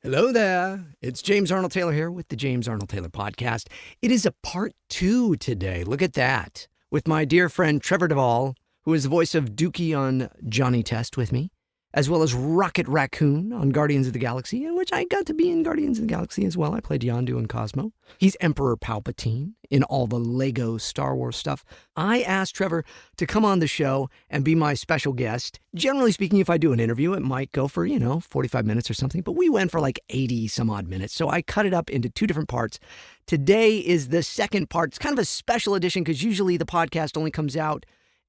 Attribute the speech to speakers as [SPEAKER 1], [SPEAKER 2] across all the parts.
[SPEAKER 1] Hello there. It's James Arnold Taylor here with the James Arnold Taylor Podcast. It is a part 2 today. Look at that. With my dear friend Trevor Devall, who is the voice of Dookie on JATcast with me, as well as Rocket Raccoon on Guardians of the Galaxy, in which I got to be in Guardians of the Galaxy as well. I played Yondu and Cosmo. He's Emperor Palpatine in all the Lego Star Wars stuff. I asked Trevor to come on the show and be my special guest. Generally speaking, if I do an interview, it might go for, 45 minutes or something, but we went for like 80 some odd minutes. So I cut it up into 2 different parts. Today is the second part. It's kind of a special edition because usually the podcast only comes out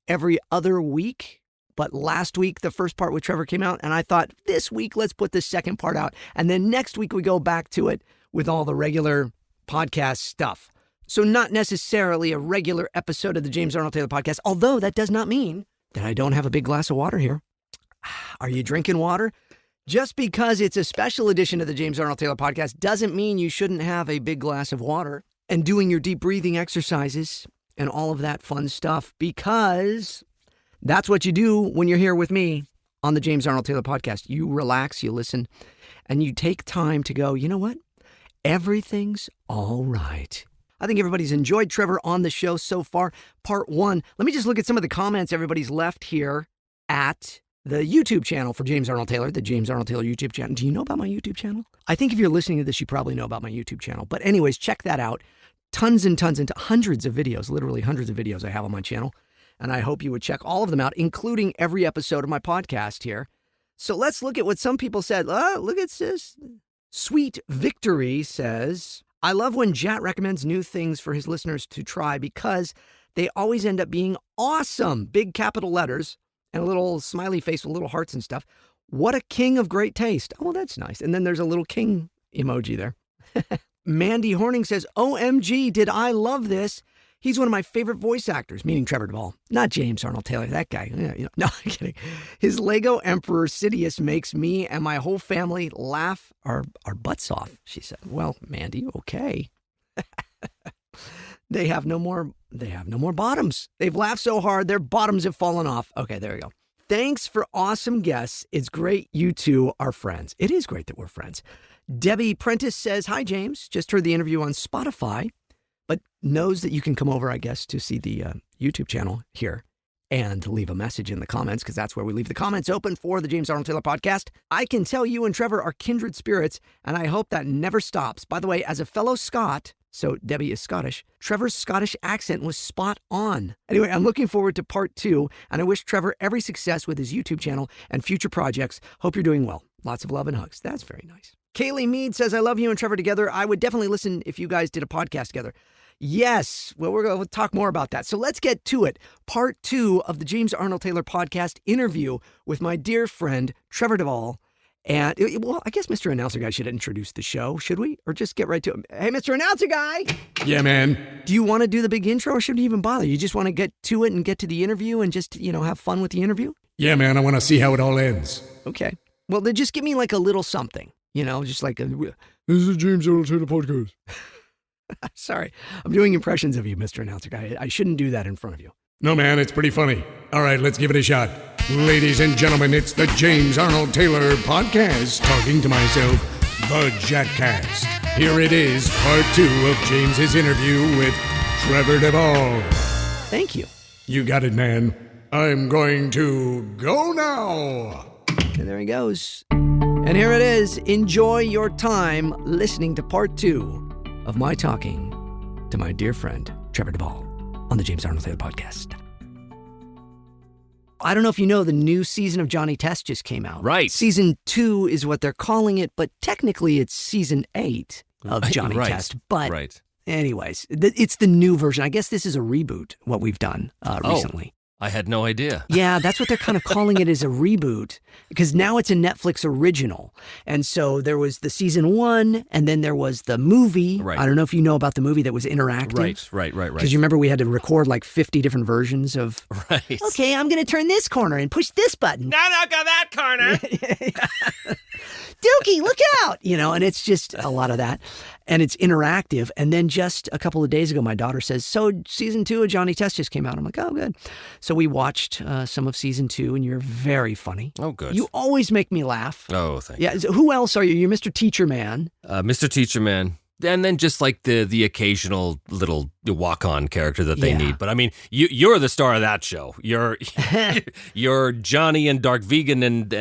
[SPEAKER 1] every other week. But last week, the first part with Trevor came out, and I thought, this week, let's put the second part out. And then next week, we go back to it with all the regular podcast stuff. So not necessarily a regular episode of the James Arnold Taylor Podcast, although that does not mean that I don't have a big glass of water here. Are you drinking water? Just because it's a special edition of the James Arnold Taylor Podcast doesn't mean you shouldn't have a big glass of water and doing your deep breathing exercises and all of that fun stuff, because that's what you do when you're here with me on the James Arnold Taylor Podcast. You relax, you listen, and you take time to go, you know what? Everything's all right. I think everybody's enjoyed Trevor on the show so far. Part 1. Let me just look at some of the comments everybody's left here at the YouTube channel for James Arnold Taylor, the James Arnold Taylor YouTube channel. Do you know about my YouTube channel? I think if you're listening to this, you probably know about my YouTube channel. But anyways, check that out. Tons and tons and hundreds of videos, literally hundreds of videos I have on my channel. And I hope you would check all of them out, including every episode of my podcast here. So let's look at what some people said. Look at this. Sweet Victory says, I love when Jat recommends new things for his listeners to try because they always end up being awesome. Big capital letters and a little smiley face with little hearts and stuff. What a king of great taste. Oh, that's nice. And then there's a little king emoji there. Mandy Horning says, OMG, did I love this? He's one of my favorite voice actors, meaning Trevor Devall, not James Arnold Taylor, that guy. Yeah, no, I'm kidding. His Lego Emperor Sidious makes me and my whole family laugh our butts off, she said. Well, Mandy, okay. They have no more bottoms. They've laughed so hard, their bottoms have fallen off. Okay, there we go. Thanks for awesome guests. It's great you two are friends. It is great that we're friends. Debbie Prentice says, hi, James. Just heard the interview on Spotify, but knows that you can come over, I guess, to see the YouTube channel here and leave a message in the comments, because that's where we leave the comments open for the James Arnold Taylor Podcast. I can tell you and Trevor are kindred spirits, and I hope that never stops. By the way, as a fellow Scot, so Debbie is Scottish, Trevor's Scottish accent was spot on. Anyway, I'm looking forward to part 2, and I wish Trevor every success with his YouTube channel and future projects. Hope you're doing well. Lots of love and hugs. That's very nice. Kaylee Mead says, I love you and Trevor together. I would definitely listen if you guys did a podcast together. Yes, well, we're going to talk more about that. So let's get to it. Part 2 of the James Arnold Taylor Podcast interview with my dear friend, Trevor Devall. And, well, I guess Mr. Announcer Guy should introduce the show, should we? Or just get right to it? Hey, Mr. Announcer Guy!
[SPEAKER 2] Yeah, man.
[SPEAKER 1] Do you want to do the big intro, or should you even bother? You just want to get to it and get to the interview and just, have fun with the interview?
[SPEAKER 2] Yeah, man, I want to see how it all ends.
[SPEAKER 1] Okay. Well, then just give me like a little something, just like a...
[SPEAKER 2] This is the James Arnold Taylor Podcast.
[SPEAKER 1] Sorry, I'm doing impressions of you, Mr. Announcer Guy. I shouldn't do that in front of you.
[SPEAKER 2] No, man, it's pretty funny. All right, let's give it a shot. Ladies and gentlemen, it's the James Arnold Taylor Podcast, talking to myself, the JATcast. Here it is, part 2 of James's interview with Trevor Devall.
[SPEAKER 1] Thank you.
[SPEAKER 2] You got it, man. I'm going to go now.
[SPEAKER 1] And there he goes. And here it is. Enjoy your time listening to part 2 of my talking to my dear friend, Trevor Devall, on the James Arnold Taylor Podcast. I don't know if you know, the new season of JATcast just came out.
[SPEAKER 3] Right.
[SPEAKER 1] Season 2 is what they're calling it, but technically it's season 8 of JATcast.
[SPEAKER 3] Right.
[SPEAKER 1] But
[SPEAKER 3] right.
[SPEAKER 1] Anyways, it's the new version. I guess this is a reboot, what we've done recently.
[SPEAKER 3] I had no idea.
[SPEAKER 1] Yeah, that's what they're kind of calling it, is a reboot, because now it's a Netflix original. And so there was the season 1, and then there was the movie.
[SPEAKER 3] Right.
[SPEAKER 1] I don't know if you know about the movie that was interactive.
[SPEAKER 3] Right.
[SPEAKER 1] Because you remember we had to record like 50 different versions of,
[SPEAKER 3] Right.
[SPEAKER 1] okay, I'm going to turn this corner and push this button.
[SPEAKER 3] No, go that corner.
[SPEAKER 1] Dookie, look out, and it's just a lot of that. And it's interactive. And then just a couple of days ago, my daughter says, so season 2 of Johnny Test just came out. I'm like, oh, good. So we watched some of season 2, and you're very funny.
[SPEAKER 3] Oh, good.
[SPEAKER 1] You always make me laugh.
[SPEAKER 3] Oh, thank you.
[SPEAKER 1] Yeah. So who else are you? You're Mr. Teacher Man.
[SPEAKER 3] Mr. Teacher Man. And then just like the occasional little walk-on character that they need. But I mean, you're the star of that show. You're Johnny and Dark Vegan and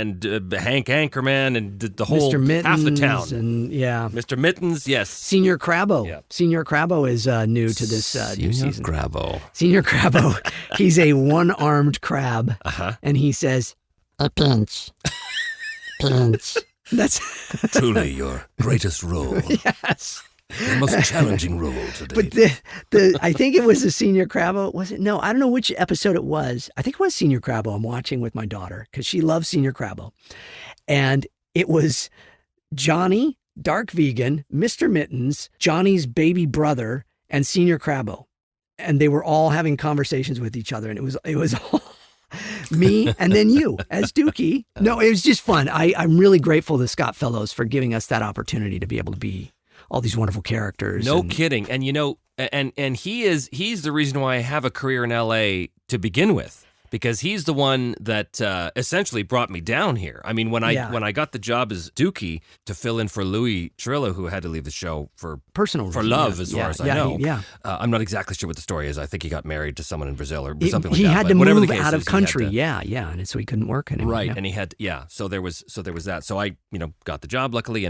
[SPEAKER 3] Hank Anchorman and the whole
[SPEAKER 1] Mr. Mittens
[SPEAKER 3] half the town.
[SPEAKER 1] And
[SPEAKER 3] Mr. Mittens, yes.
[SPEAKER 1] Senior Crabbo.
[SPEAKER 3] Yeah.
[SPEAKER 1] Senior Crabbo is new to this new season. Senior Crabbo. He's a one-armed crab. And he says, a pinch. Pinch. That's
[SPEAKER 3] truly your greatest role.
[SPEAKER 1] Yes.
[SPEAKER 3] The most challenging role today.
[SPEAKER 1] But the I think it was the Senior Crabbo. Was it? No, I don't know which episode it was. I think it was Senior Crabbo. I'm watching with my daughter because she loves Senior Crabbo. And it was Johnny, Dark Vegan, Mr. Mittens, Johnny's baby brother, and Senior Crabbo. And they were all having conversations with each other. And it was all me and then you as Dookie. No, it was just fun. I'm really grateful to Scott Fellows for giving us that opportunity to be able to be all these wonderful characters.
[SPEAKER 3] No kidding. And and he's the reason why I have a career in LA to begin with, because he's the one that essentially brought me down here. I mean, when I got the job as Dookie to fill in for Louis Trillo, who had to leave the show for love, as far as I know. I'm not exactly sure what the story is. I think he got married to someone in Brazil or something like that.
[SPEAKER 1] He had to
[SPEAKER 3] move
[SPEAKER 1] out of country. And so he couldn't work anymore.
[SPEAKER 3] Right, and he had So there was that. So I got the job luckily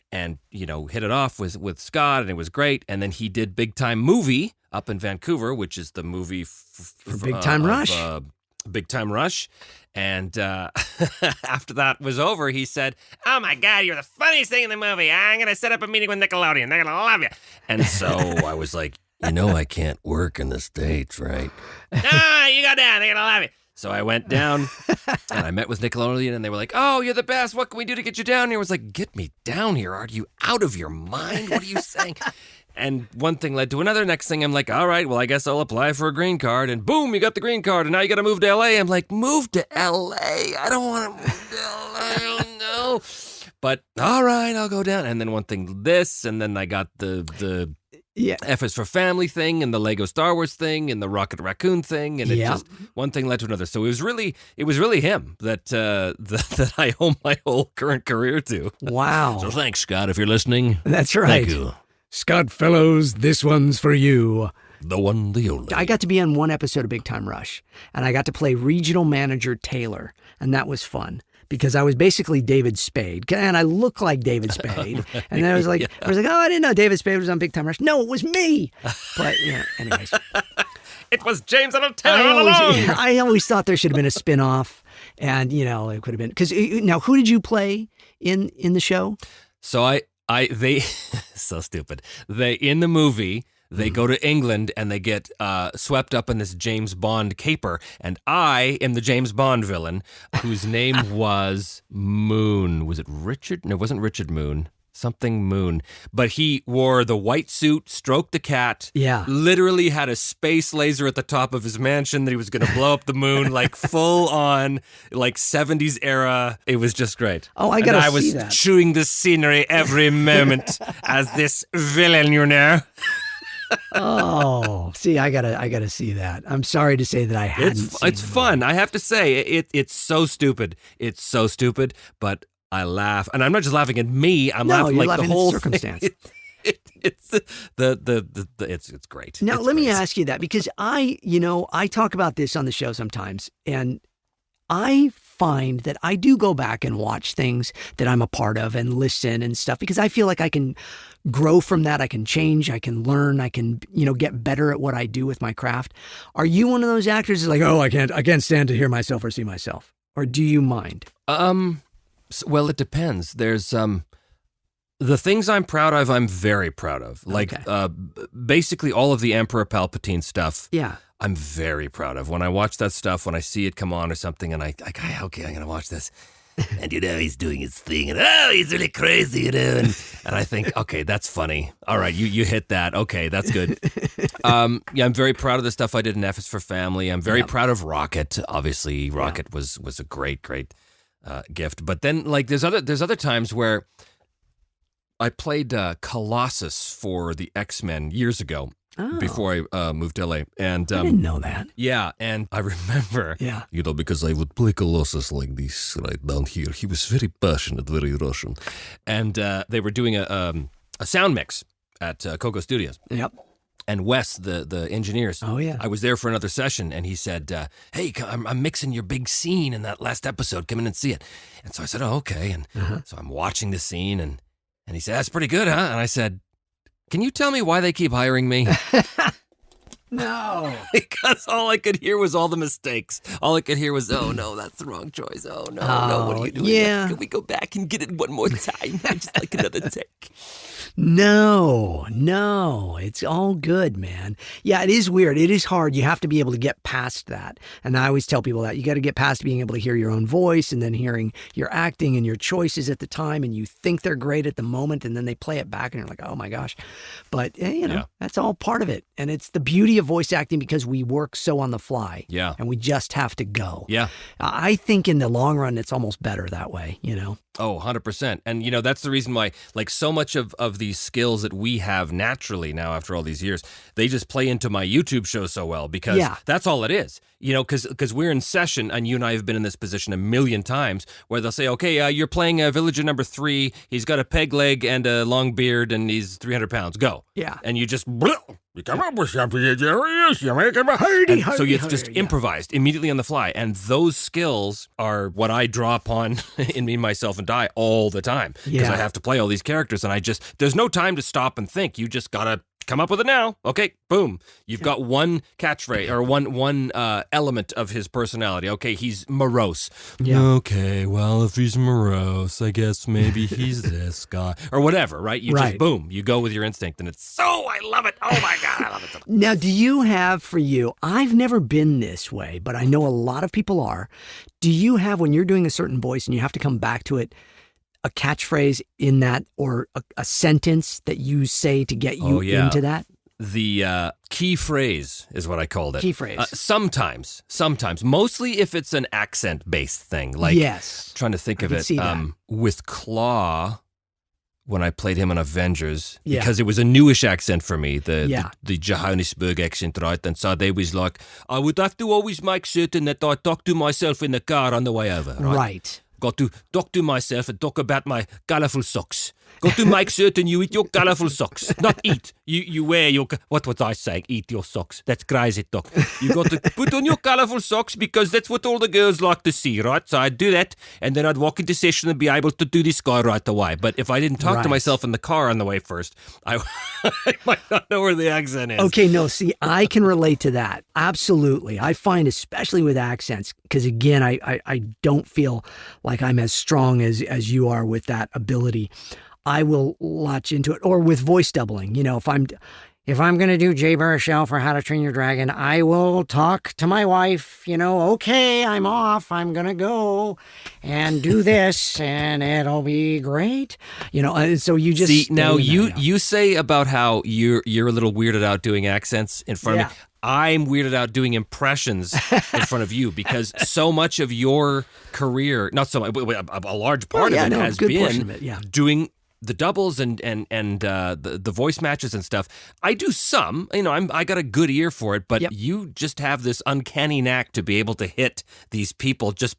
[SPEAKER 3] and hit it off with Scott, and it was great. And then he did Big Time Movie up in Vancouver, which is the movie
[SPEAKER 1] for Big Time Rush.
[SPEAKER 3] Big Time Rush. And after that was over, he said, "Oh my God, you're the funniest thing in the movie. I'm going to set up a meeting with Nickelodeon. They're going to love you." And so I was like, I can't work in the States, right? No, you go down. They're going to love you. So I went down and I met with Nickelodeon, and they were like, "Oh, you're the best. What can we do to get you down here?" I was like, "Get me down here. Are you out of your mind? What are you saying?" And one thing led to another. Next thing, I'm like, all right, well, I guess I'll apply for a green card. And boom, you got the green card. And now you got to move to L.A. I'm like, move to L.A.? I don't want to move to L.A. I don't know. But all right, I'll go down. And then one thing, this. And then I got the F is for Family thing, and the Lego Star Wars thing, and the Rocket Raccoon thing. And it just, one thing led to another. So it was really him that I owe my whole current career to.
[SPEAKER 1] Wow.
[SPEAKER 3] So thanks, Scott, if you're listening.
[SPEAKER 1] That's right.
[SPEAKER 3] Thank you.
[SPEAKER 2] Scott Fellows, this one's for you.
[SPEAKER 3] The one, the only.
[SPEAKER 1] I got to be on one episode of Big Time Rush, and I got to play regional manager Taylor, and that was fun because I was basically David Spade, and I look like David Spade. And then I was like, oh, I didn't know David Spade was on Big Time Rush. No, it was me. But anyways.
[SPEAKER 3] It was James Arnold Taylor all along.
[SPEAKER 1] I always thought there should have been a spinoff, and it could have been because now who did you play in the show?
[SPEAKER 3] So they so stupid. In the movie, they go to England and they get swept up in this James Bond caper, and I am the James Bond villain whose name was Moon. Was it Richard? No, it wasn't Richard Moon. Something Moon. But he wore the white suit, stroked the cat, literally had a space laser at the top of his mansion that he was going to blow up the moon, like full on, like 70s era. It was just great.
[SPEAKER 1] Oh, I got to see that.
[SPEAKER 3] I was chewing the scenery every moment as this villain,
[SPEAKER 1] Oh, see, I gotta see that. I'm sorry to say that I hadn't seen
[SPEAKER 3] It's fun. I have to say, it's so stupid. It's so stupid, but I laugh, and I'm not just laughing at me. I'm laughing like the whole
[SPEAKER 1] circumstance.
[SPEAKER 3] It's great.
[SPEAKER 1] Now, let me ask you that, because I talk about this on the show sometimes, and I find that I do go back and watch things that I'm a part of and listen and stuff, because I feel like I can grow from that. I can change. I can learn. I can, get better at what I do with my craft. Are you one of those actors who's like, oh, I can't stand to hear myself or see myself? Or do you mind?
[SPEAKER 3] Well, it depends. There's the things I'm proud of, I'm very proud of. Like basically all of the Emperor Palpatine stuff.
[SPEAKER 1] Yeah.
[SPEAKER 3] I'm very proud of. When I watch that stuff, when I see it come on or something, and okay, I'm going to watch this. And, he's doing his thing, and, he's really crazy, and I think, okay, that's funny. All right, you hit that. Okay, that's good. I'm very proud of the stuff I did in F is for Family. I'm very proud of Rocket. Obviously, Rocket was a great gift. But then, like, there's other times where I played Colossus for the X-Men years ago.
[SPEAKER 1] Oh.
[SPEAKER 3] Before I moved to LA. And
[SPEAKER 1] I didn't know that.
[SPEAKER 3] Yeah, and I remember,
[SPEAKER 4] because I would play Colossus like this right down here. He was very passionate, very Russian.
[SPEAKER 3] And they were doing a sound mix at Coco Studios.
[SPEAKER 1] Yep.
[SPEAKER 3] And Wes, the engineers,
[SPEAKER 1] I
[SPEAKER 3] was there for another session, and he said, hey, I'm mixing your big scene in that last episode. Come in and see it. And so I said, oh, okay. And so I'm watching the scene, and he said, that's pretty good, huh? And I said, can you tell me why they keep hiring me?
[SPEAKER 1] No.
[SPEAKER 3] Because all I could hear was all the mistakes. All I could hear was, oh, no, that's the wrong choice. Oh, no, what are you doing?
[SPEAKER 1] Yeah.
[SPEAKER 3] Can we go back and get it one more time? I just like another take.
[SPEAKER 1] No, it's all good, man. Yeah, it is weird. It is hard. You have to be able to get past that. And I always tell people that you got to get past being able to hear your own voice and then hearing your acting and your choices at the time. And you think they're great at the moment. And then they play it back and you're like, oh my gosh. But, that's all part of it. And it's the beauty of voice acting because we work so on the fly.
[SPEAKER 3] Yeah.
[SPEAKER 1] And we just have to go.
[SPEAKER 3] Yeah.
[SPEAKER 1] I think in the long run, it's almost better that way,
[SPEAKER 3] Oh, 100%. And, that's the reason why, like, so much of these skills that we have naturally now after all these years, they just play into my YouTube show so well because that's all it is. Because we're in session, and you and I have been in this position a million times where they'll say, okay, you're playing villager number 3. He's got a peg leg and a long beard, and he's 300 pounds. Go.
[SPEAKER 1] Yeah.
[SPEAKER 3] And you just...
[SPEAKER 4] You come up with something, you make it
[SPEAKER 3] so it's just improvised immediately on the fly. And those skills are what I draw upon in Me, Myself, and Die all the time. Because I have to play all these characters, and there's no time to stop and think. You just gotta come up with it now. Okay, boom. You've got one catchphrase or one element of his personality. Okay, he's morose.
[SPEAKER 1] Yeah.
[SPEAKER 3] Okay, well, if he's morose, I guess maybe he's this guy or whatever, right? You just boom, you go with your instinct, and I love it. Oh my God, I love it so much.
[SPEAKER 1] Now, do you have for you, I've never been this way, but I know a lot of people are. Do you have, when you're doing a certain voice and you have to come back to it, a catchphrase in that or a sentence that you say to get you into that?
[SPEAKER 3] The key phrase is what I called it.
[SPEAKER 1] Key phrase.
[SPEAKER 3] Sometimes. Mostly if it's an accent-based thing. Like, trying to think of it. With Claw, when I played him on Avengers, because it was a newish accent for me, the Johannesburg accent, right? And so they was like, I would have to always make certain that I talk to myself in the car on the way over, right? Got to talk to myself and talk about my colourful socks. Got to make certain you eat your colourful socks. Not eat. You wear your... What was I saying? Eat your socks. That's crazy talk. You got to put on your colourful socks because that's what all the girls like to see, right? So I'd do that, and then I'd walk into session and be able to do this guy right away. But if I didn't talk to myself in the car on the way first, I might not know where the accent is.
[SPEAKER 1] Okay, no, see, I can relate to that. Absolutely. I find, especially with accents, because again, I don't feel like I'm as strong as you are with that ability. I will latch into it, or with voice doubling. If I'm going to do Jay Baruchel for How to Train Your Dragon, I will talk to my wife, okay, I'm off. I'm going to go and do this and it'll be great. And so you just...
[SPEAKER 3] See, now you say about how you're a little weirded out doing accents in front of me. I'm weirded out doing impressions in front of you because so much of your career, not so much, a large part of it has been doing the doubles and the voice matches and stuff. I do some, I got a good ear for it, but you just have this uncanny knack to be able to hit these people just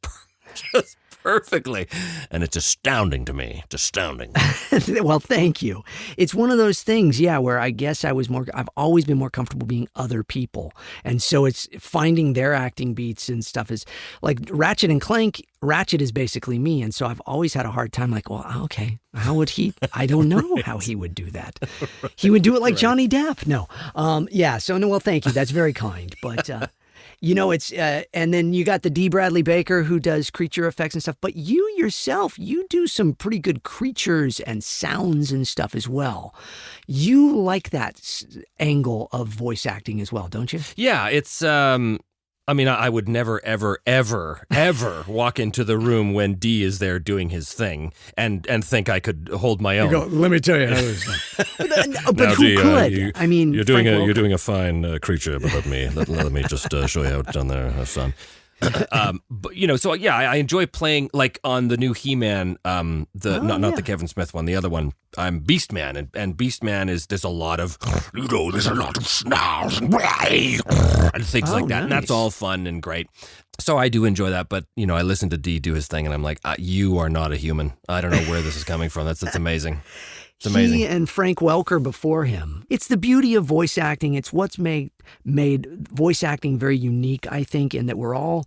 [SPEAKER 3] perfectly. And it's astounding to me. It's astounding.
[SPEAKER 1] Well, thank you. It's one of those things, where I guess I've always been more comfortable being other people. And so it's finding their acting beats and stuff is like Ratchet and Clank. Ratchet is basically me. And so I've always had a hard time like, well, okay, how would he, I don't know how he would do that. He would do it like Johnny Depp. No. So, no, well, thank you. That's very kind. But, it's, and then you got the D. Bradley Baker who does creature effects and stuff, but you yourself, you do some pretty good creatures and sounds and stuff as well. You like that angle of voice acting as well, don't you?
[SPEAKER 3] Yeah, it's, I would never, ever, ever, ever walk into the room when D is there doing his thing and think I could hold my own.
[SPEAKER 2] Let me tell you how this
[SPEAKER 1] But now, who could?
[SPEAKER 4] You're doing a fine creature, but let me just show you how it's done there, son.
[SPEAKER 3] But so yeah, I enjoy playing like on the new He-Man, not the Kevin Smith one, the other one. I'm Beastman, and Beastman there's a lot of there's a lot of snarls and things like that, and that's all fun and great. So I do enjoy that, but I listen to Dee do his thing, and I'm like, you are not a human. I don't know where this is coming from. That's amazing. It's amazing.
[SPEAKER 1] He and Frank Welker before him. It's the beauty of voice acting. It's what's made voice acting very unique, I think, in that we're all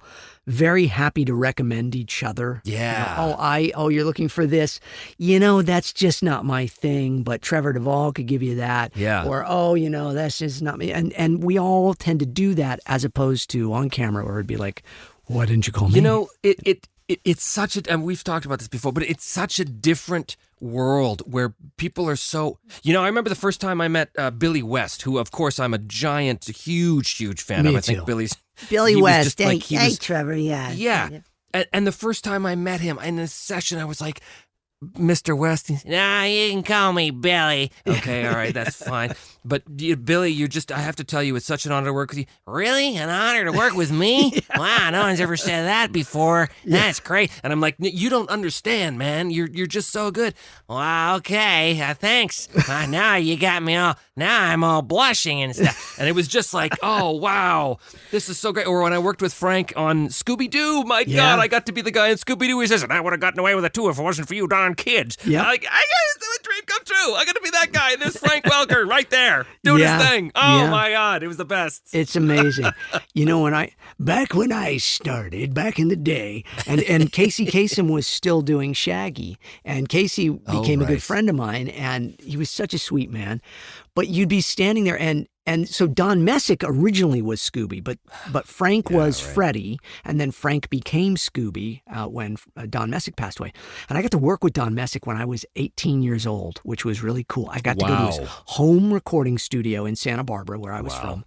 [SPEAKER 1] very happy to recommend each other.
[SPEAKER 3] Yeah.
[SPEAKER 1] You're looking for this. That's just not my thing, but Trevor Devall could give you that.
[SPEAKER 3] Yeah.
[SPEAKER 1] Or, that's just not me. And we all tend to do that as opposed to on camera where it'd be like, why didn't you call me?
[SPEAKER 3] It's such a, and we've talked about this before, but it's such a different world where people are so, I remember the first time I met Billy West, who of course I'm a giant, huge fan of. I think
[SPEAKER 1] Billy West. Hey, Trevor. Yeah.
[SPEAKER 3] Yeah. And the first time I met him in this session, I was like, Mr. West, nah, you can call me Billy. Okay, all right, that's fine. But Billy, I have to tell you, it's such an honor to work with you. Really? An honor to work with me? Yeah. Wow, no one's ever said that before. Yeah. That's great. And I'm like, you don't understand, man. You're just so good. Well, okay, thanks. Now you got me all, now I'm all blushing and stuff. And it was just like, oh, wow, this is so great. Or when I worked with Frank on Scooby-Doo, my God, I got to be the guy in Scooby-Doo. He says, and I would have gotten away with it too if it wasn't for you darn kids. Yeah. I got a dream come true. I got to be that guy. There's Frank Welker right there doing his thing. Oh my God, it was the best.
[SPEAKER 1] It's amazing. Back when I started, back in the day, and Casey Kasem was still doing Shaggy, and Casey became a good friend of mine, and he was such a sweet man. But you'd be standing there, and so Don Messick originally was Scooby, but Frank was Freddy, and then Frank became Scooby when Don Messick passed away. And I got to work with Don Messick when I was 18 years old, which was really cool. I got to go to his home recording studio in Santa Barbara, where I was from.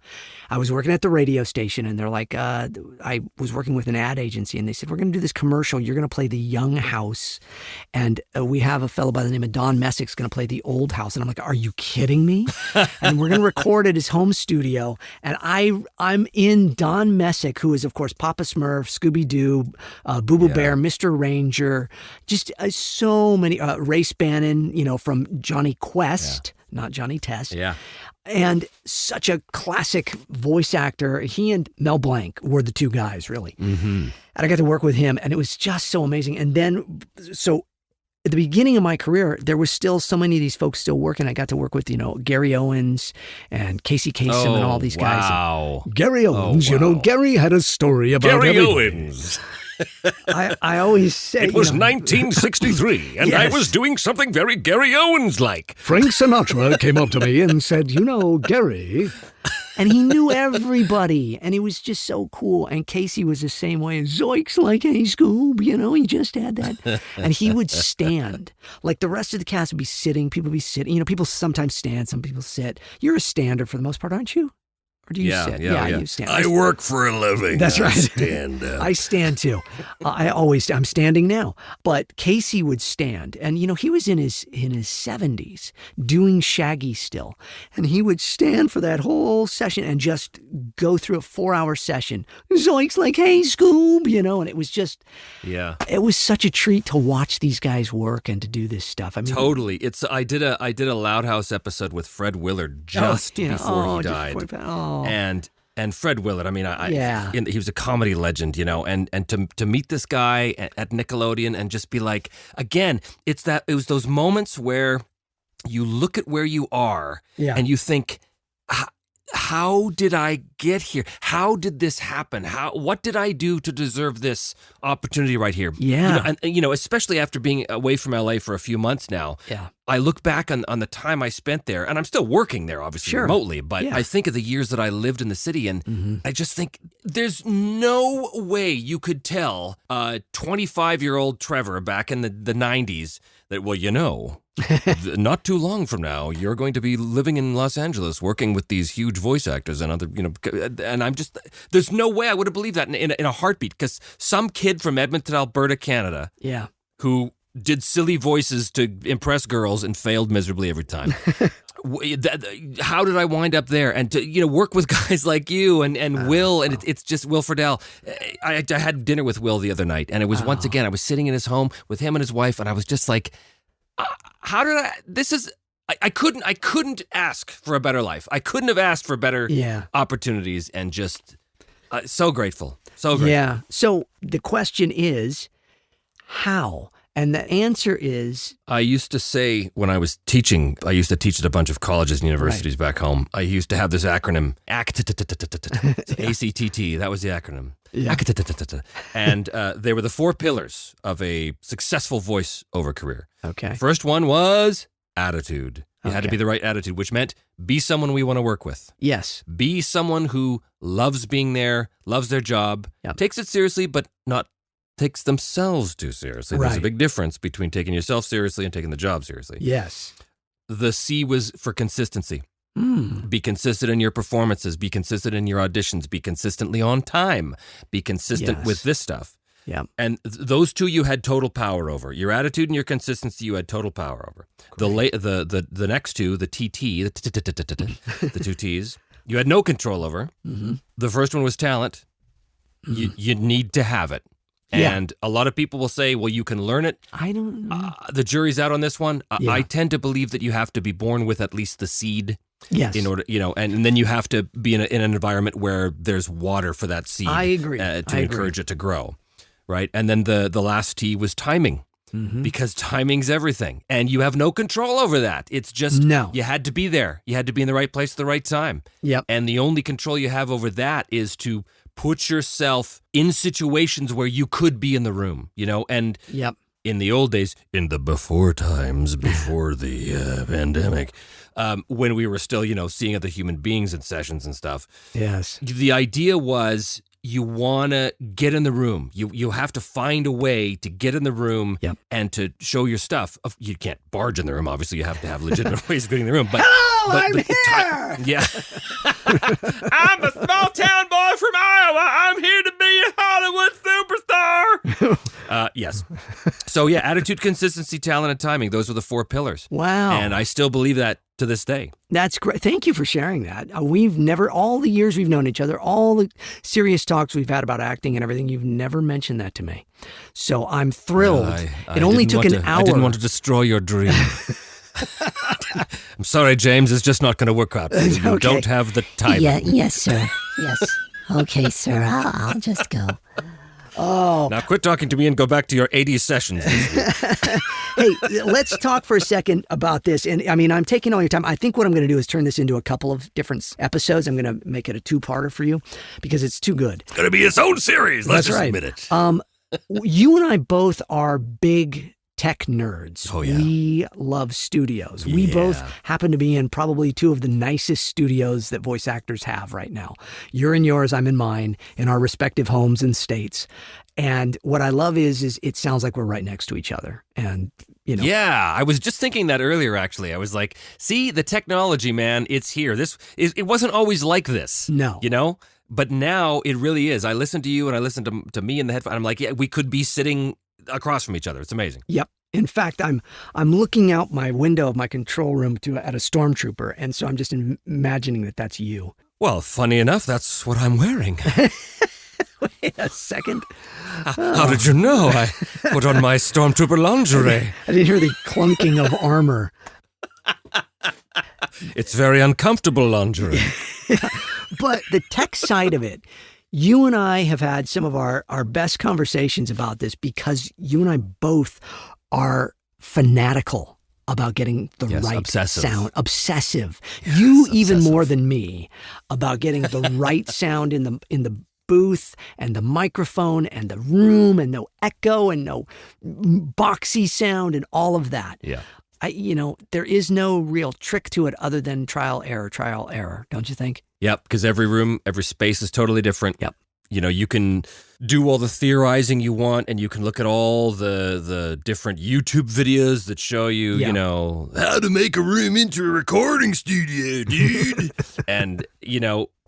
[SPEAKER 1] I was working at the radio station, and they're like, I was working with an ad agency, and they said, we're going to do this commercial. You're going to play the young house, and we have a fellow by the name of Don Messick's going to play the old house. And I'm like, are you kidding me? And we're going to record at his home studio, and I'm in Don Messick, who is of course Papa Smurf, Scooby-Doo, Boo Boo Bear, Mr. Ranger, just so many, Ray Spannon, from Johnny Quest, not Johnny Test.
[SPEAKER 3] Yeah.
[SPEAKER 1] And such a classic voice actor. He and Mel Blanc were the two guys, really. Mm-hmm. And I got to work with him, and it was just so amazing. And then, so at the beginning of my career, there was still so many of these folks still working. I got to work with, Gary Owens and Casey Kasem and all these guys.
[SPEAKER 3] Wow.
[SPEAKER 2] Gary Owens, Gary had a story about
[SPEAKER 4] Gary Owens.
[SPEAKER 1] I always say
[SPEAKER 4] it was 1963, and I was doing something very Gary Owens-like.
[SPEAKER 2] Frank Sinatra came up to me and said, Gary.
[SPEAKER 1] And he knew everybody, and he was just so cool. And Casey was the same way. Zoinks, like, hey, Scoob, he just had that. And he would stand. Like the rest of the cast would be sitting, people would be sitting. People sometimes stand, some people sit. You're a stander for the most part, aren't you? Or do you sit? Yeah, you stand.
[SPEAKER 4] I work for a living.
[SPEAKER 1] That's right.
[SPEAKER 4] I stand up.
[SPEAKER 1] I stand too. I'm standing now. But Casey would stand, and he was in his 70s doing Shaggy still, and he would stand for that whole session and just go through a 4-hour session. Zoinks, like, hey, Scoob, and it was just, it was such a treat to watch these guys work and to do this stuff. I mean,
[SPEAKER 3] totally. I did a Loud House episode with Fred Willard just before he died. And Fred Willard, I mean, he was a comedy legend, and to meet this guy at Nickelodeon and just be like, again, it was those moments where you look at where you are and you think, how did I get here? How did this happen? What did I do to deserve this opportunity right here?
[SPEAKER 1] Yeah.
[SPEAKER 3] And especially after being away from LA for a few months now. Yeah. I look back on the time I spent there, and I'm still working there, obviously, remotely, but I think of the years that I lived in the city, and I just think there's no way you could tell 25-year-old Trevor back in the 90s that, not too long from now, you're going to be living in Los Angeles working with these huge voice actors and other, and I'm just, there's no way I would have believed that in a heartbeat, because some kid from Edmonton, Alberta, Canada, who did silly voices to impress girls and failed miserably every time. How did I wind up there? And to work with guys like you and Will, and it's just Will Friedle. I had dinner with Will the other night, and it was once again I was sitting in his home with him and his wife, and I was just like, how did I? This is. I couldn't ask for a better life. I couldn't have asked for better opportunities, and just so grateful. So grateful.
[SPEAKER 1] Yeah. So the question is, how? And the answer is...
[SPEAKER 3] I used to say when I was teaching, I used to teach at a bunch of colleges and universities back home. I used to have this acronym, ACTT. That was the acronym.
[SPEAKER 1] Yeah.
[SPEAKER 3] And they were the 4 pillars of a successful voiceover career.
[SPEAKER 1] Okay.
[SPEAKER 3] First one was attitude. You had to be the right attitude, which meant be someone we want to work with.
[SPEAKER 1] Yes.
[SPEAKER 3] Be someone who loves being there, loves their job, takes it seriously, but not takes themselves too seriously. There's a big difference between taking yourself seriously and taking the job seriously.
[SPEAKER 1] Yes.
[SPEAKER 3] The C was for consistency. Be consistent in your performances. Be consistent in your auditions. Be consistently on time. Be consistent with this stuff.
[SPEAKER 1] Yeah.
[SPEAKER 3] And those 2 you had total power over. Your attitude and your consistency you had total power over. The next 2, the TT, the 2 T's, you had no control over. Mm-hmm. The first one was talent. You need to have it. And a lot of people will say, well, you can learn it.
[SPEAKER 1] I don't know.
[SPEAKER 3] The jury's out on this one. I tend to believe that you have to be born with at least the seed.
[SPEAKER 1] Yes.
[SPEAKER 3] In order, and then you have to be in an environment where there's water for that seed.
[SPEAKER 1] I agree.
[SPEAKER 3] To encourage it to grow. Right. And then the last T was timing. Mm-hmm. Because timing's everything. And you have no control over that. It's just, you had to be there. You had to be in the right place at the right time.
[SPEAKER 1] Yep.
[SPEAKER 3] And the only control you have over that is to put yourself in situations where you could be in the room, and in the old days, in the before times, before the pandemic, when we were still, seeing other human beings in sessions and stuff.
[SPEAKER 1] Yes.
[SPEAKER 3] The idea was you want to get in the room. You have to find a way to get in the room and to show your stuff. You can't barge in the room. Obviously, you have to have legitimate ways of getting in the room. But,
[SPEAKER 1] I'm here!
[SPEAKER 3] I'm a small town boy from Iowa. I'm here to be a Hollywood superstar. Yes. So, attitude, consistency, talent, and timing. Those are the 4 pillars.
[SPEAKER 1] Wow.
[SPEAKER 3] And I still believe that to this day.
[SPEAKER 1] That's great. Thank you for sharing that. We've never, all the years we've known each other, all the serious talks we've had about acting and everything, you've never mentioned that to me. So I'm thrilled. It only took an hour.
[SPEAKER 3] I didn't want to destroy your dream. I'm sorry, James. It's just not going to work out. You don't have the time.
[SPEAKER 5] Yes, sir. Yes. Okay, sir. I'll just go.
[SPEAKER 1] Oh.
[SPEAKER 3] Now quit talking to me and go back to your 80s sessions.
[SPEAKER 1] Hey, let's talk for a second about this. And I mean, I'm taking all your time. I think what I'm going to do is turn this into a couple of different episodes. I'm going to make it a 2-parter for you because it's too good.
[SPEAKER 3] It's going to be its own series. Let's just admit it.
[SPEAKER 1] You and I both are big tech nerds.
[SPEAKER 3] Oh, yeah.
[SPEAKER 1] We love studios. We both happen to be in probably 2 of the nicest studios that voice actors have right now. You're in yours, I'm in mine, in our respective homes and states. And what I love is it sounds like we're right next to each other. And,
[SPEAKER 3] Yeah, I was just thinking that earlier, actually. I was like, see, the technology, man, it's here. It wasn't always like this.
[SPEAKER 1] No.
[SPEAKER 3] But now it really is. I listen to you and I listen to me in the headphones. I'm like, we could be sitting across from each other. It's amazing.
[SPEAKER 1] Yep. In fact, I'm looking out my window of my control room at a stormtrooper, and so I'm just imagining that that's you.
[SPEAKER 3] Well, funny enough, that's what I'm wearing.
[SPEAKER 1] Wait a second.
[SPEAKER 3] How did you know? I put on my stormtrooper lingerie.
[SPEAKER 1] I didn't hear the clunking of armor.
[SPEAKER 3] It's very uncomfortable lingerie.
[SPEAKER 1] But the tech side of it, you and I have had some of our best conversations about this because you and I both are fanatical about getting the right
[SPEAKER 3] obsessive.
[SPEAKER 1] sound. Obsessive.
[SPEAKER 3] Yes,
[SPEAKER 1] you even
[SPEAKER 3] obsessive.
[SPEAKER 1] more than me about getting the right sound in the booth and the microphone and the room and no echo and no boxy sound and all of that.
[SPEAKER 3] Yeah.
[SPEAKER 1] There is no real trick to it other than trial, error, don't you think?
[SPEAKER 3] Yep, because every room, every space is totally different.
[SPEAKER 1] Yep.
[SPEAKER 3] You can do all the theorizing you want, and you can look at all the different YouTube videos that show you, how to make a room into a recording studio, dude. And,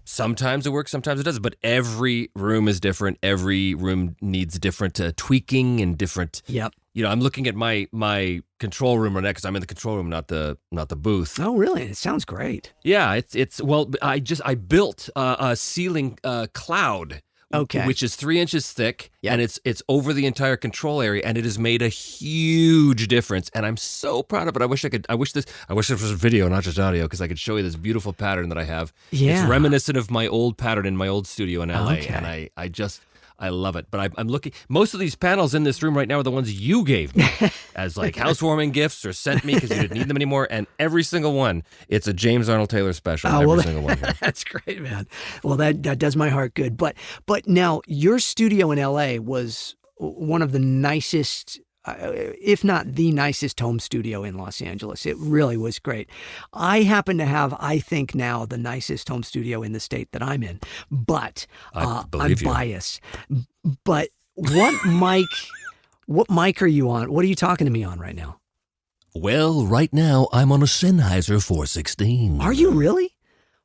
[SPEAKER 3] Sometimes it works, sometimes it doesn't. But every room is different. Every room needs different tweaking and different.
[SPEAKER 1] Yep.
[SPEAKER 3] I'm looking at my control room right now because I'm in the control room, not the booth.
[SPEAKER 1] Oh, really? It sounds great.
[SPEAKER 3] Yeah, it's well, I built a ceiling cloud.
[SPEAKER 1] Okay.
[SPEAKER 3] Which is 3 inches thick,
[SPEAKER 1] Yep.
[SPEAKER 3] and it's over the entire control area, and it has made a huge difference. And I'm so proud of it. I wish this was video, not just audio, because I could show you this beautiful pattern that I have.
[SPEAKER 1] Yeah.
[SPEAKER 3] It's reminiscent of my old pattern in my old studio in LA,
[SPEAKER 1] Okay.
[SPEAKER 3] and I love it. But I'm looking. Most of these panels in this room right now are the ones you gave me as like housewarming gifts or sent me because you didn't need them anymore. And every single one, it's a James Arnold Taylor special. Every single one. Here.
[SPEAKER 1] That's great, man. Well, that does my heart good. But now your studio in LA was one of the nicest, if not the nicest home studio in Los Angeles. It really was great. I happen to have, I think now, the nicest home studio in the state that I'm in, but I'm biased. But what mic are you on? What are you talking to me on right now?
[SPEAKER 4] Well, right now I'm on a Sennheiser 416.
[SPEAKER 1] Are you really?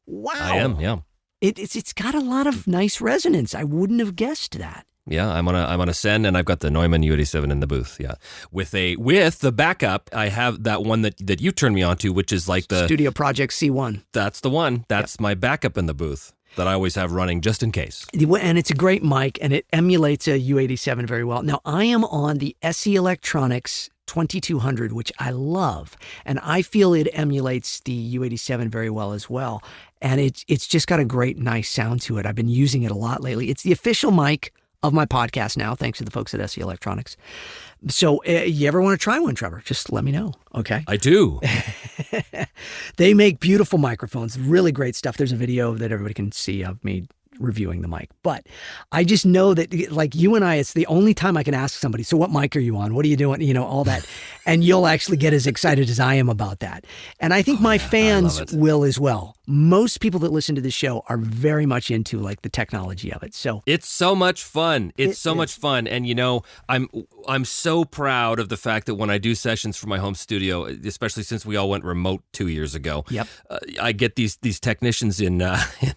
[SPEAKER 1] Wow.
[SPEAKER 3] I am, yeah.
[SPEAKER 1] It's got a lot of nice resonance. I wouldn't have guessed that.
[SPEAKER 3] Yeah, I'm on a Sen, and I've got the Neumann U87 in the booth. Yeah, with the backup, I have that one that you turned me on to, which is like the
[SPEAKER 1] Studio Project C1.
[SPEAKER 3] That's the one. That's my backup in the booth that I always have running just in case.
[SPEAKER 1] And it's a great mic, and it emulates a U87 very well. Now, I am on the SE Electronics 2200, which I love, and I feel it emulates the U87 very well as well. And it's just got a great, nice sound to it. I've been using it a lot lately. It's the official mic of my podcast now, thanks to the folks at SE Electronics. So you ever want to try one, Trevor, just let me know, okay?
[SPEAKER 3] I do.
[SPEAKER 1] They make beautiful microphones, really great stuff. There's a video that everybody can see of me reviewing the mic. But I just know that, like you and I, it's the only time I can ask somebody, so what mic are you on? What are you doing? All that. And you'll actually get as excited as I am about that. And I think my fans will as well. Most people that listen to this show are very much into like the technology of it. So
[SPEAKER 3] it's so much fun. It's so much fun. And I'm so proud of the fact that when I do sessions for my home studio, especially since we all went remote 2 years ago, I get these technicians in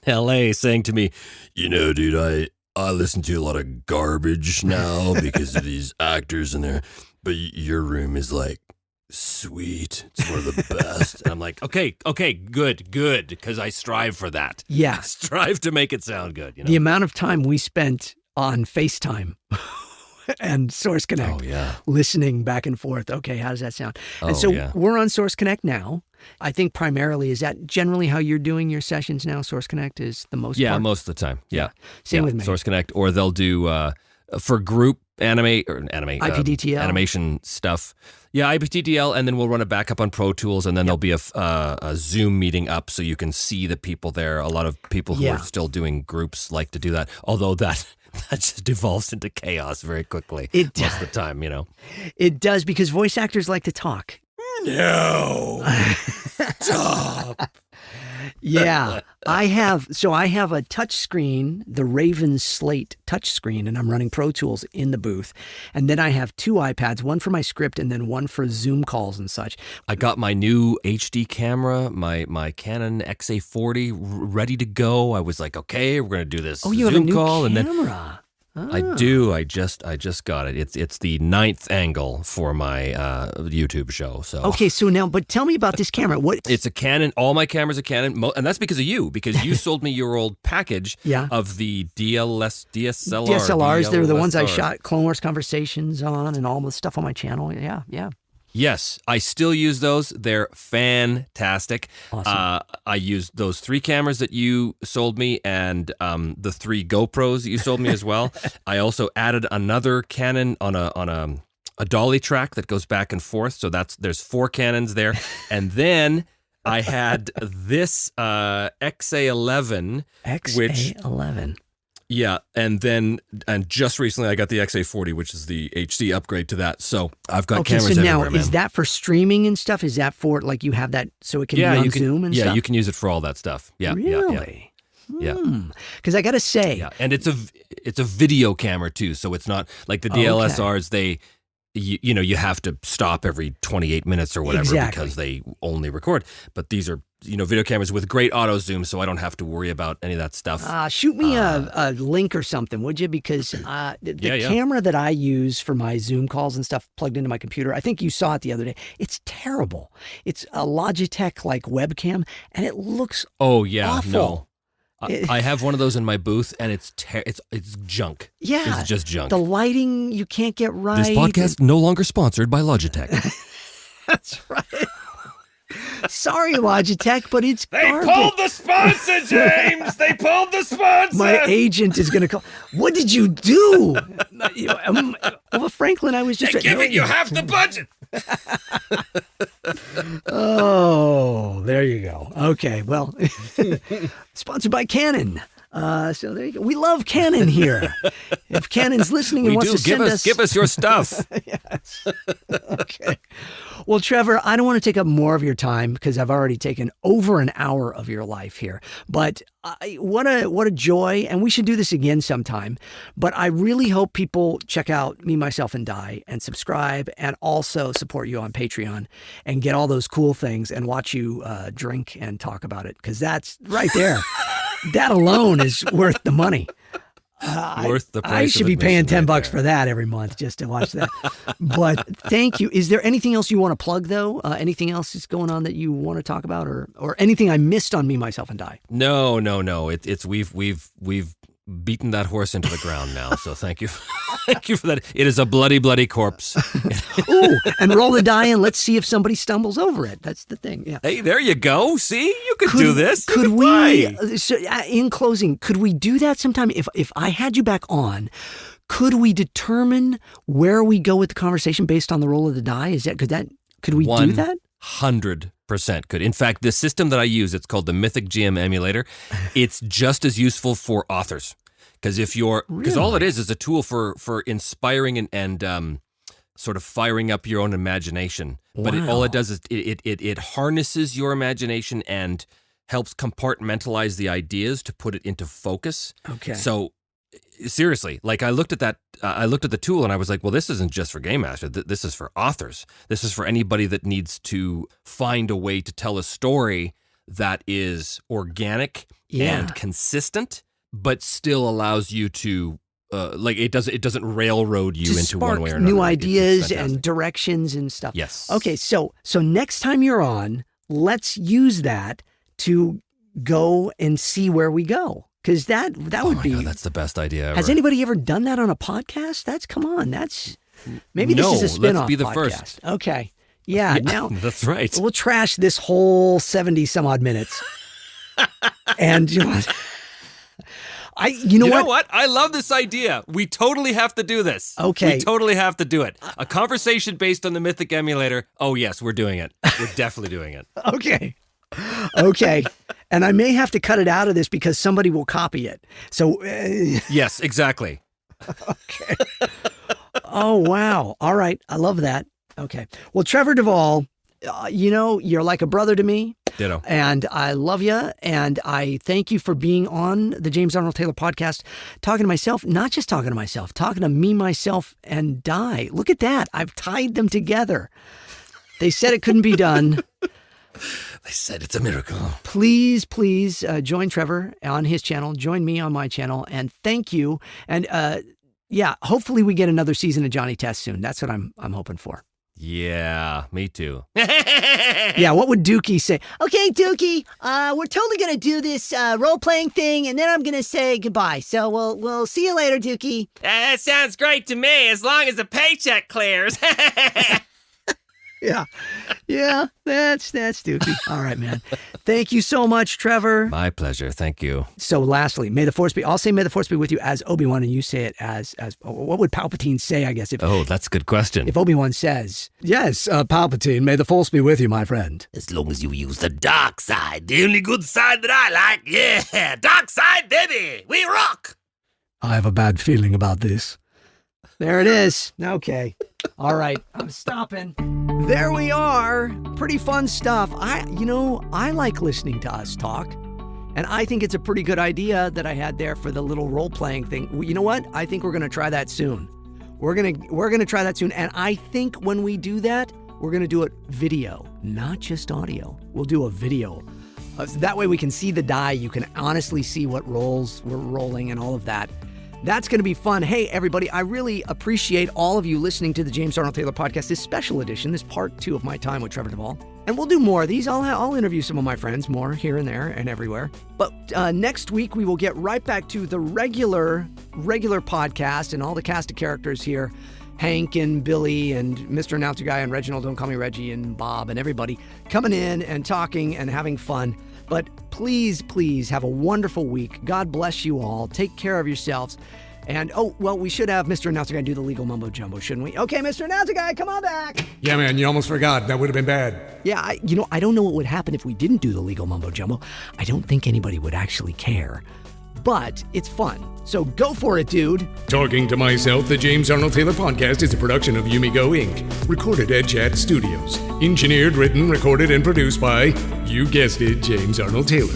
[SPEAKER 3] LA saying to me,
[SPEAKER 4] dude, I listen to a lot of garbage now because of these actors in there, but your room is like sweet. It's one of the best.
[SPEAKER 3] And I'm like, okay, good, because I strive for that.
[SPEAKER 1] Yeah.
[SPEAKER 3] I strive to make it sound good.
[SPEAKER 1] The amount of time we spent on FaceTime and Source Connect, listening back and forth. Okay, how does that sound? And so we're on Source Connect now. I think primarily, is that generally how you're doing your sessions now? Source Connect is the most part?
[SPEAKER 3] Yeah, most of the time. Yeah.
[SPEAKER 1] Same with me.
[SPEAKER 3] Source Connect, or they'll do for group
[SPEAKER 1] IPDTL.
[SPEAKER 3] Animation stuff. Yeah, IPDTL, and then we'll run it back up on Pro Tools, and then there'll be a Zoom meeting up so you can see the people there. A lot of people who are still doing groups like to do that, although that just devolves into chaos very quickly most of the time,
[SPEAKER 1] It does, because voice actors like to talk.
[SPEAKER 4] No. Stop.
[SPEAKER 1] Yeah, I have a touch screen, the Raven Slate touch screen, and I'm running Pro Tools in the booth. And then I have 2 iPads, one for my script and then one for Zoom calls and such.
[SPEAKER 3] I got my new HD camera, my Canon XA40 ready to go. I was like, okay, we're going to do this Zoom
[SPEAKER 1] you have a new
[SPEAKER 3] call.
[SPEAKER 1] camera.
[SPEAKER 3] And then I do. I just got it. It's the 9th angle for my YouTube show. So
[SPEAKER 1] okay. So now, but tell me about this camera. What?
[SPEAKER 3] It's a Canon. All my cameras are Canon, and that's because of you. Because you sold me your old package of the DSLRs.
[SPEAKER 1] They're the ones I shot Clone Wars Conversations on, and all the stuff on my channel. Yeah.
[SPEAKER 3] Yes, I still use those. They're fantastic.
[SPEAKER 1] Awesome.
[SPEAKER 3] I used those 3 cameras that you sold me, and the 3 GoPros that you sold me as well. I also added another Canon on a dolly track that goes back and forth. So there's 4 Canons there, and then I had this XA11.
[SPEAKER 1] XA11.
[SPEAKER 3] Yeah, and just recently I got the XA40, which is the HD upgrade to that. So I've got cameras everywhere,
[SPEAKER 1] now,
[SPEAKER 3] man.
[SPEAKER 1] Is that for streaming and stuff? Is that for, like, you have that so it can be on Zoom and stuff?
[SPEAKER 3] Yeah, you can use it for all that stuff. Yeah,
[SPEAKER 1] really?
[SPEAKER 3] Yeah.
[SPEAKER 1] Because I got to say...
[SPEAKER 3] Yeah, and it's a video camera, too, so it's not like the DLSRs, you have to stop every 28 minutes or whatever
[SPEAKER 1] Exactly.
[SPEAKER 3] because they only record. But these are, video cameras with great auto zoom, so I don't have to worry about any of that stuff.
[SPEAKER 1] Shoot me a link or something, would you? Because the
[SPEAKER 3] Yeah.
[SPEAKER 1] camera that I use for my Zoom calls and stuff plugged into my computer, I think you saw it the other day. It's terrible. It's a Logitech like webcam, and it looks awful.
[SPEAKER 3] No. I have one of those in my booth, and it's junk.
[SPEAKER 1] Yeah,
[SPEAKER 3] It's just junk.
[SPEAKER 1] The lighting you can't get right.
[SPEAKER 3] This podcast no longer sponsored by Logitech.
[SPEAKER 1] That's right. Sorry, Logitech, but it's
[SPEAKER 3] They
[SPEAKER 1] garbage.
[SPEAKER 3] pulled the sponsor, James! They pulled the sponsor!
[SPEAKER 1] My agent is going to call. What did you do? Well, Franklin, I was just
[SPEAKER 3] They're giving you half the budget!
[SPEAKER 1] Oh, there you go. Okay, well, sponsored by Canon. So there you go. We love Canon here. If Canon's listening and
[SPEAKER 3] We
[SPEAKER 1] wants
[SPEAKER 3] do.
[SPEAKER 1] to send us,
[SPEAKER 3] Give us your stuff.
[SPEAKER 1] Yes. Okay. Well, Trevor, I don't want to take up more of your time because I've already taken over an hour of your life here. But what a joy, and we should do this again sometime. But I really hope people check out Me, Myself, and Die and subscribe, and also support you on Patreon and get all those cool things and watch you drink and talk about it, because that's right there. That alone is worth the money.
[SPEAKER 3] Worth the price
[SPEAKER 1] I should
[SPEAKER 3] of
[SPEAKER 1] be paying
[SPEAKER 3] admission
[SPEAKER 1] $10
[SPEAKER 3] right
[SPEAKER 1] for that every month just to watch that. But thank you. Is there anything else you want to plug, though? Anything else that's going on that you want to talk about, or anything I missed on Me, Myself, and Die?
[SPEAKER 3] No. It's we've beaten that horse into the ground now. So thank you, thank you for that. It is a bloody, bloody corpse.
[SPEAKER 1] Ooh, and roll the die and let's see if somebody stumbles over it. That's the thing. Yeah.
[SPEAKER 3] Hey, there you go. See, you could do this.
[SPEAKER 1] Could
[SPEAKER 3] You
[SPEAKER 1] we?
[SPEAKER 3] play.
[SPEAKER 1] So, in closing, could we do that sometime? If I had you back on, could we determine where we go with the conversation based on the roll of the die? Could we do that?
[SPEAKER 3] 100% could. In fact, the system that I use, it's called the Mythic GM Emulator. It's just as useful for authors, because all it is a tool for inspiring and sort of firing up your own imagination. But all it does is it harnesses your imagination and helps compartmentalize the ideas to put it into focus.
[SPEAKER 1] Okay.
[SPEAKER 3] So seriously, like I looked at the tool and I was like, well, this isn't just for Game Master. This is for authors. This is for anybody that needs to find a way to tell a story that is organic and consistent, but still allows you to it doesn't railroad you
[SPEAKER 1] to
[SPEAKER 3] into one way or
[SPEAKER 1] spark
[SPEAKER 3] another.
[SPEAKER 1] new
[SPEAKER 3] It's
[SPEAKER 1] ideas
[SPEAKER 3] fantastic.
[SPEAKER 1] and directions and stuff.
[SPEAKER 3] Yes.
[SPEAKER 1] Okay, so next time you're on, let's use that to go and see where we go, because that would be.
[SPEAKER 3] God, that's the best idea ever.
[SPEAKER 1] Has anybody ever done that on a podcast? That's maybe this is a spin-off.
[SPEAKER 3] Let's be the
[SPEAKER 1] podcast.
[SPEAKER 3] first.
[SPEAKER 1] Okay, yeah. Now
[SPEAKER 3] That's right.
[SPEAKER 1] we'll trash this whole 70 some odd minutes, and you know what?
[SPEAKER 3] I love this idea. We totally have to do this.
[SPEAKER 1] Okay.
[SPEAKER 3] We totally have to do it. A conversation based on the Mythic Emulator. Oh, yes, we're doing it. We're definitely doing it.
[SPEAKER 1] Okay. And I may have to cut it out of this because somebody will copy it. So,
[SPEAKER 3] Yes, exactly.
[SPEAKER 1] okay. Oh, wow. All right. I love that. Okay. Well, Trevor Devall, you're like a brother to me.
[SPEAKER 3] Ditto.
[SPEAKER 1] And I love you. And I thank you for being on the James Arnold Taylor podcast, talking to myself, not just talking to myself, talking to Me, Myself, and Die. Look at that. I've tied them together. They said it couldn't be done.
[SPEAKER 3] They said it's a miracle.
[SPEAKER 1] Please join Trevor on his channel. Join me on my channel. And thank you. And hopefully we get another season of Johnny Test soon. That's what I'm hoping for.
[SPEAKER 3] Yeah, me too.
[SPEAKER 1] Yeah, what would Dookie say? Okay, Dookie, we're totally gonna do this role-playing thing, and then I'm gonna say goodbye. So we'll see you later, Dookie.
[SPEAKER 3] That sounds great to me, as long as the paycheck clears.
[SPEAKER 1] Yeah, that's Dookie. All right, man. Thank you so much, Trevor.
[SPEAKER 3] My pleasure. Thank you.
[SPEAKER 1] So lastly, may the force be. I'll say may the force be with you as Obi-Wan, and you say it as what would Palpatine say? I guess if
[SPEAKER 3] That's a good question.
[SPEAKER 1] if Obi-Wan says, "Yes, Palpatine, may the force be with you, my friend."
[SPEAKER 4] As long as you use the dark side, the only good side that I like. Yeah, dark side, baby. We rock.
[SPEAKER 1] I have a bad feeling about this. There it is. Okay. All right. I'm stopping. There we are. Pretty fun stuff. I like listening to us talk. And I think it's a pretty good idea that I had there for the little role-playing thing. You know what? I think we're going to try that soon. We're gonna try that soon. And I think when we do that, we're gonna do it video, not just audio. We'll do a video. So that way we can see the die. You can honestly see what rolls we're rolling and all of that. That's going to be fun. Hey, everybody, I really appreciate all of you listening to the James Arnold Taylor Podcast, this special edition, this part 2 of my time with Trevor Devall. And we'll do more of these. I'll interview some of my friends more here and there and everywhere. But next week, we will get right back to the regular podcast and all the cast of characters here. Hank and Billy and Mr. Announcer Guy and Reginald, Don't Call Me Reggie, and Bob and everybody coming in and talking and having fun. But please, please have a wonderful week. God bless you all. Take care of yourselves. And, we should have Mr. Announcer Guy do the legal mumbo jumbo, shouldn't we? Okay, Mr. Announcer Guy, come on back.
[SPEAKER 2] Yeah, man, you almost forgot. That would have been bad.
[SPEAKER 1] Yeah, I don't know what would happen if we didn't do the legal mumbo jumbo. I don't think anybody would actually care. But it's fun. So go for it, dude.
[SPEAKER 2] Talking to Myself, the James Arnold Taylor Podcast is a production of Yumigo Inc., recorded at Chat Studios. Engineered, written, recorded, and produced by, you guessed it, James Arnold Taylor.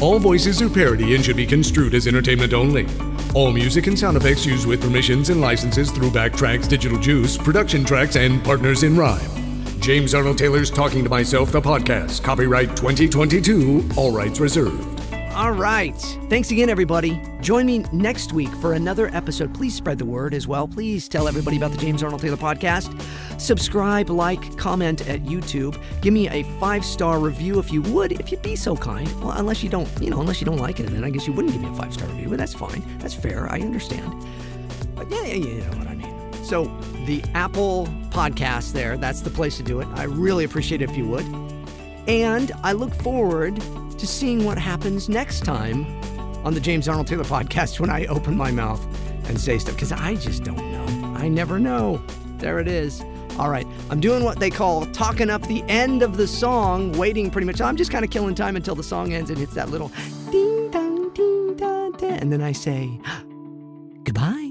[SPEAKER 2] All voices are parody and should be construed as entertainment only. All music and sound effects used with permissions and licenses through Backtracks, Digital Juice, Production Tracks, and Partners in Rhyme. James Arnold Taylor's Talking to Myself, the Podcast. Copyright 2022, all rights reserved.
[SPEAKER 1] All right. Thanks again, everybody. Join me next week for another episode. Please spread the word as well. Please tell everybody about the James Arnold Taylor Podcast. Subscribe, like, comment at YouTube. Give me a 5-star review if you would, if you'd be so kind. Well, unless you don't like it, then I guess you wouldn't give me a 5-star review, but that's fine. That's fair. I understand. But yeah, you know what I mean. So the Apple Podcast there, that's the place to do it. I really appreciate it if you would. And I look forward to seeing what happens next time on the James Arnold Taylor Podcast when I open my mouth and say stuff, because I just don't know. I never know. There it is. All right, I'm doing what they call talking up the end of the song, waiting pretty much. I'm just kind of killing time until the song ends and hits that little ding dong, ding dong, ding, and then I say goodbye.